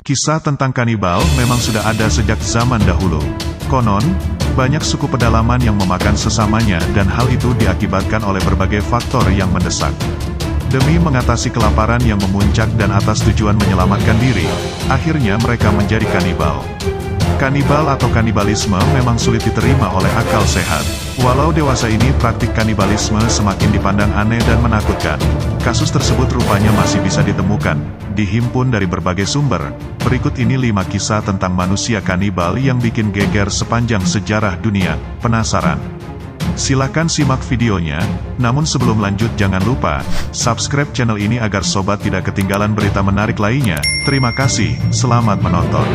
Kisah tentang kanibal memang sudah ada sejak zaman dahulu. Konon, banyak suku pedalaman yang memakan sesamanya dan hal itu diakibatkan oleh berbagai faktor yang mendesak. Demi mengatasi kelaparan yang memuncak dan atas tujuan menyelamatkan diri, akhirnya mereka menjadi kanibal. Kanibal atau kanibalisme memang sulit diterima oleh akal sehat. Walau dewasa ini praktik kanibalisme semakin dipandang aneh dan menakutkan. Kasus tersebut rupanya masih bisa ditemukan, dihimpun dari berbagai sumber. Berikut ini 5 kisah tentang manusia kanibal yang bikin geger sepanjang sejarah dunia. Penasaran? Silakan simak videonya, namun sebelum lanjut jangan lupa, subscribe channel ini agar sobat tidak ketinggalan berita menarik lainnya. Terima kasih, selamat menonton.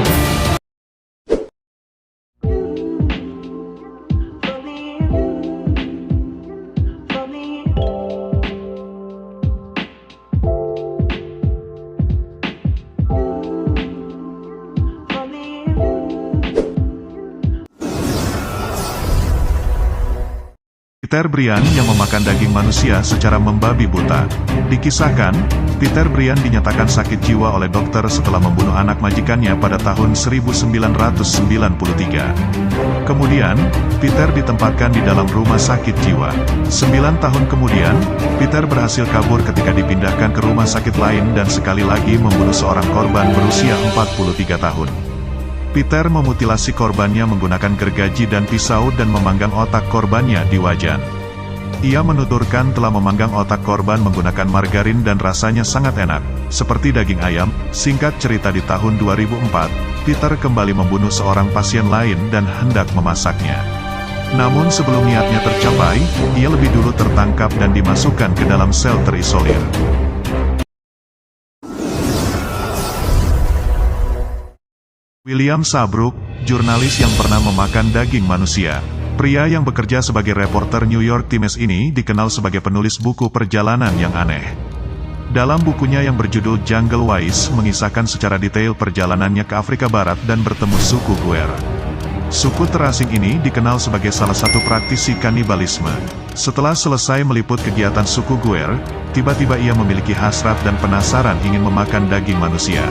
Peter Brian yang memakan daging manusia secara membabi buta. Dikisahkan, Peter Brian dinyatakan sakit jiwa oleh dokter setelah membunuh anak majikannya pada tahun 1993. Kemudian, Peter ditempatkan di dalam rumah sakit jiwa. 9 tahun kemudian, Peter berhasil kabur ketika dipindahkan ke rumah sakit lain dan sekali lagi membunuh seorang korban berusia 43 tahun. Peter memutilasi korbannya menggunakan gergaji dan pisau dan memanggang otak korbannya di wajan. Ia menuturkan telah memanggang otak korban menggunakan margarin dan rasanya sangat enak, seperti daging ayam. Singkat cerita, di tahun 2004, Peter kembali membunuh seorang pasien lain dan hendak memasaknya. Namun sebelum niatnya tercapai, ia lebih dulu tertangkap dan dimasukkan ke dalam sel terisolir. William Sabruk, jurnalis yang pernah memakan daging manusia. Pria yang bekerja sebagai reporter New York Times ini dikenal sebagai penulis buku perjalanan yang aneh. Dalam bukunya yang berjudul Jungle Wise mengisahkan secara detail perjalanannya ke Afrika Barat dan bertemu suku Guer. Suku terasing ini dikenal sebagai salah satu praktisi kanibalisme. Setelah selesai meliput kegiatan suku Guer, tiba-tiba ia memiliki hasrat dan penasaran ingin memakan daging manusia.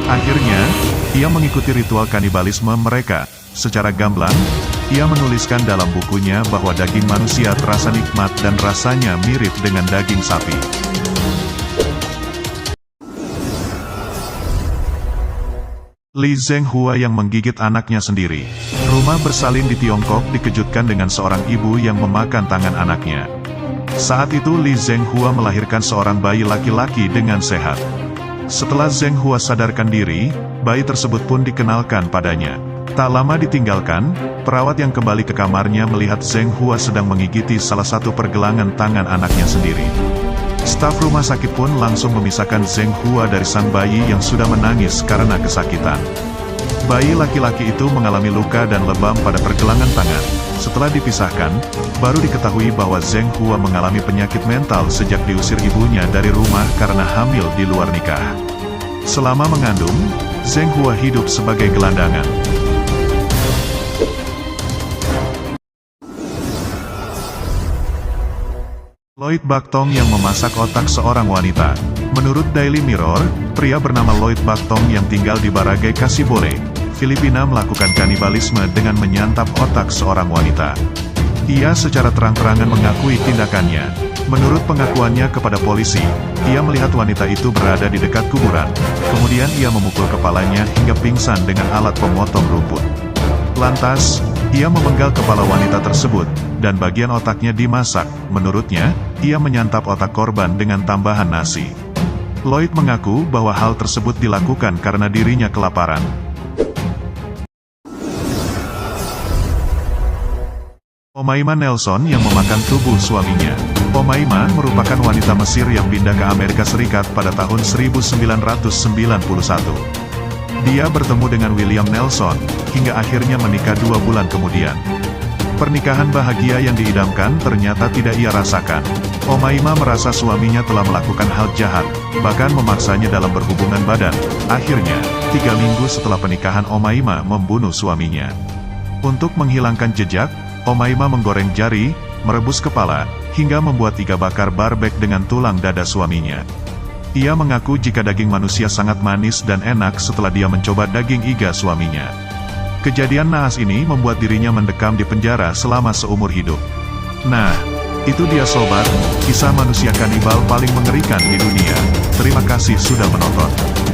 Akhirnya, ia mengikuti ritual kanibalisme mereka. Secara gamblang, ia menuliskan dalam bukunya bahwa daging manusia terasa nikmat dan rasanya mirip dengan daging sapi. Li Zhenghua yang menggigit anaknya sendiri. Rumah bersalin di Tiongkok dikejutkan dengan seorang ibu yang memakan tangan anaknya. Saat itu Li Zhenghua melahirkan seorang bayi laki-laki dengan sehat. Setelah Zhenghua sadarkan diri, bayi tersebut pun dikenalkan padanya. Tak lama ditinggalkan, perawat yang kembali ke kamarnya melihat Zhenghua sedang menggigiti salah satu pergelangan tangan anaknya sendiri. Staf rumah sakit pun langsung memisahkan Zhenghua dari sang bayi yang sudah menangis karena kesakitan. Bayi laki-laki itu mengalami luka dan lebam pada pergelangan tangan. Setelah dipisahkan, baru diketahui bahwa Zhenghua mengalami penyakit mental sejak diusir ibunya dari rumah karena hamil di luar nikah. Selama mengandung, Zhenghua hidup sebagai gelandangan. Lloyd Baktong yang memasak otak seorang wanita. Menurut Daily Mirror, pria bernama Lloyd Baktong yang tinggal di Barangay Kasibole, Filipina melakukan kanibalisme dengan menyantap otak seorang wanita. Ia secara terang-terangan mengakui tindakannya. Menurut pengakuannya kepada polisi, ia melihat wanita itu berada di dekat kuburan. Kemudian ia memukul kepalanya hingga pingsan dengan alat pemotong rumput. Lantas, ia memenggal kepala wanita tersebut, dan bagian otaknya dimasak. Menurutnya, ia menyantap otak korban dengan tambahan nasi. Lloyd mengaku bahwa hal tersebut dilakukan karena dirinya kelaparan. Omaima Nelson yang memakan tubuh suaminya. Omaima merupakan wanita Mesir yang pindah ke Amerika Serikat pada tahun 1991. Dia bertemu dengan William Nelson, hingga akhirnya menikah 2 bulan kemudian. Pernikahan bahagia yang diidamkan ternyata tidak ia rasakan. Omaima merasa suaminya telah melakukan hal jahat, bahkan memaksanya dalam berhubungan badan. Akhirnya, 3 minggu setelah pernikahan Omaima membunuh suaminya. Untuk menghilangkan jejak, Omaima menggoreng jari, merebus kepala, hingga membuat iga bakar barbek dengan tulang dada suaminya. Ia mengaku jika daging manusia sangat manis dan enak setelah dia mencoba daging iga suaminya. Kejadian naas ini membuat dirinya mendekam di penjara selama seumur hidup. Nah, itu dia sobat, kisah manusia kanibal paling mengerikan di dunia. Terima kasih sudah menonton.